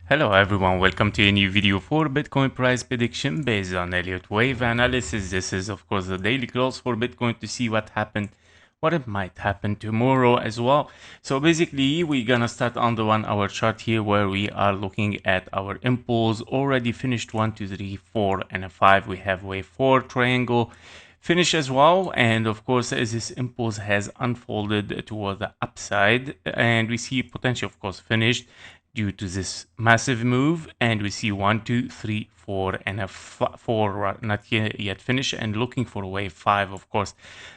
Hello everyone, welcome to a new video for Bitcoin price prediction based on Elliott wave analysis. This is of course the daily close for Bitcoin to see what happened, what it might happen tomorrow as well. So basically we're gonna start on the 1 hour chart here where we are looking at our impulse already finished 1, 2, 3, 4 and a 5. We have wave 4 triangle finish as well, and of course as this impulse has unfolded toward the upside and we see potential of course finished due to this massive move, and we see 1, 2, 3, 4 and a 4 not yet finished and looking for wave 5. Of course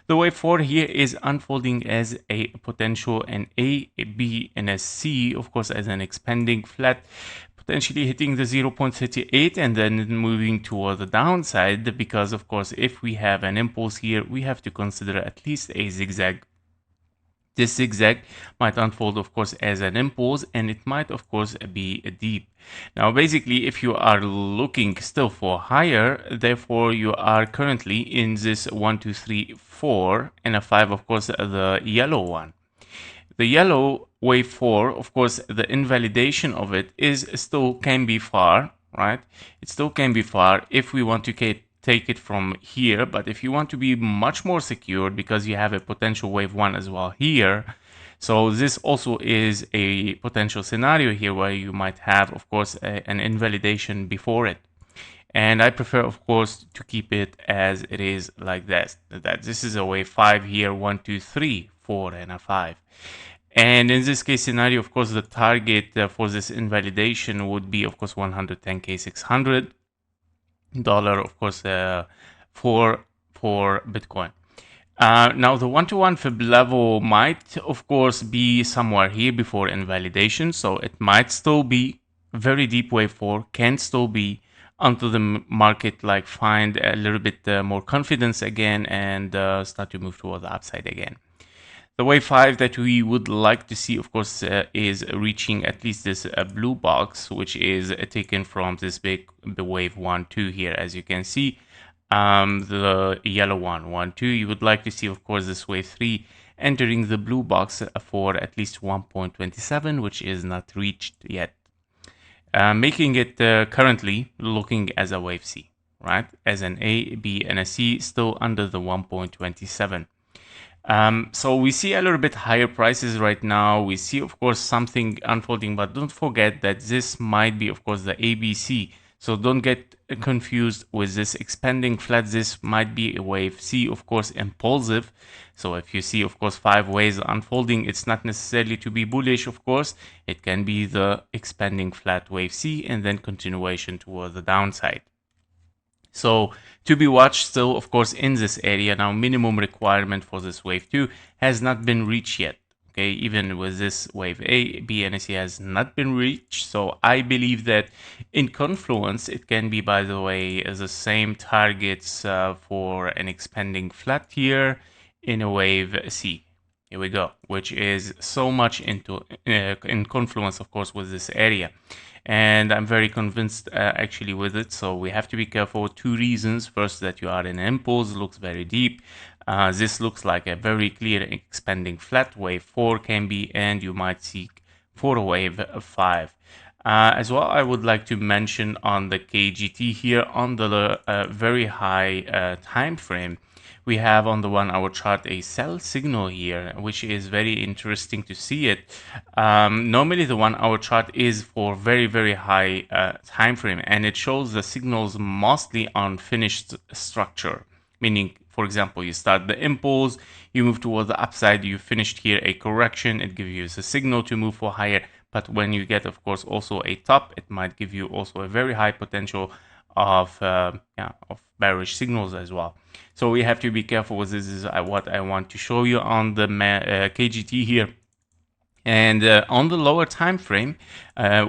the wave 4 here is unfolding as a potential an A, B and a C, of course as an expanding flat, potentially hitting the 0.38 and then moving toward the downside, because of course if we have an impulse here we have to consider at least a zigzag. This zigzag might unfold of course as an impulse, and it might of course be deep. Now basically if you are looking still for higher, therefore you are currently in this 1, 2, 3, 4 and a 5, of course the yellow one. The yellow wave 4, of course the invalidation of it is still can be far, right? It still can be far if we want to take it from here, but if you want to be much more secured because you have a potential wave 1 as well here, so this also is a potential scenario here where you might have of course an invalidation before it. And I prefer of course to keep it as it is like this, that this is a wave 5 here, 1, 2, 3, 4 and a 5. And in this case scenario, of course the target for this invalidation would be of course 110k 600 dollar, of course for Bitcoin. Now the 1-to-1 fib level might of course be somewhere here before invalidation, so it might still be very deep wave 4, can still be until the market like find a little bit more confidence again and start to move toward the upside again. The wave 5 that we would like to see, of course, is reaching at least this blue box, which is taken from this the wave 1, 2 here, as you can see. The yellow one, 1, 2, you would like to see, of course, this wave 3 entering the blue box for at least 1.27, which is not reached yet. Making it currently looking as a wave C, right? As an A, B, and a C, still under the 1.27. So we see a little bit higher prices right now. We see, of course, something unfolding, but don't forget that this might be, of course, the ABC. So don't get confused with this expanding flat. This might be a wave C, of course, impulsive. So if you see, of course, 5 waves unfolding, it's not necessarily to be bullish, of course. It can be the expanding flat wave C and then continuation toward the downside. So to be watched still, of course, in this area. Now minimum requirement for this wave 2 has not been reached yet. Okay, even with this wave A, B, and C has not been reached. So I believe that in confluence, it can be, by the way, the same targets for an expanding flat here in a wave C. Here we go, which is so much into in confluence, of course, with this area. And I'm very convinced actually with it. So we have to be careful. 2 reasons. First, that you are in an impulse, looks very deep. This looks like a very clear expanding flat. Wave 4 can be, and you might seek for a wave 5. As well, I would like to mention on the KGT here on the very high time frame, we have on the 1 hour chart a sell signal here, which is very interesting to see it. Normally the 1 hour chart is for very, very high time frame, and it shows the signals mostly on finished structure, meaning, for example, you start the impulse, you move toward the upside, you finished here a correction, it gives you a signal to move for higher. But when you get, of course, also a top, it might give you also a very high potential of bearish signals as well. So we have to be careful with this. Is what I want to show you on the KGT here. And on the lower time frame,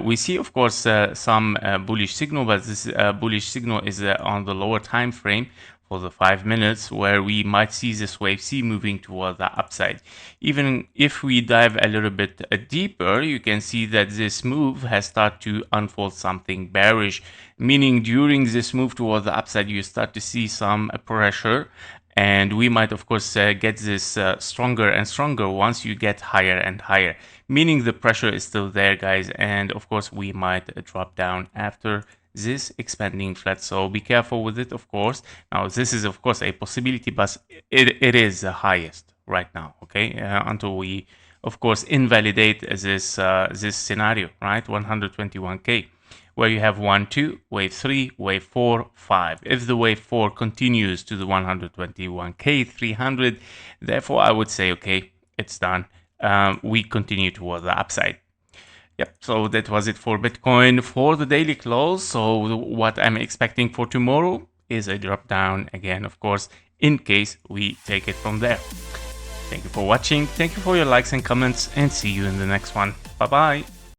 we see, of course, some bullish signal, but this bullish signal is on the lower time frame for the 5 minutes, where we might see this wave C moving toward the upside. Even if we dive a little bit deeper, you can see that this move has started to unfold something bearish, meaning during this move toward the upside, you start to see some pressure. And we might, of course, get this stronger and stronger once you get higher and higher, meaning the pressure is still there, guys. And of course, we might drop down after this expanding flat, so be careful with it, of course. Now this is of course a possibility, but it is the highest right now, okay, until we of course invalidate this scenario, right? 121k, where you have 1 2 wave 3 wave 4 5. If the wave 4 continues to the 121k 300, therefore I would say okay, it's done. We continue towards the upside. Yep, so that was it for Bitcoin for the daily close. So what I'm expecting for tomorrow is a drop down again, of course, in case we take it from there. Thank you for watching. Thank you for your likes and comments, and see you in the next one. Bye bye.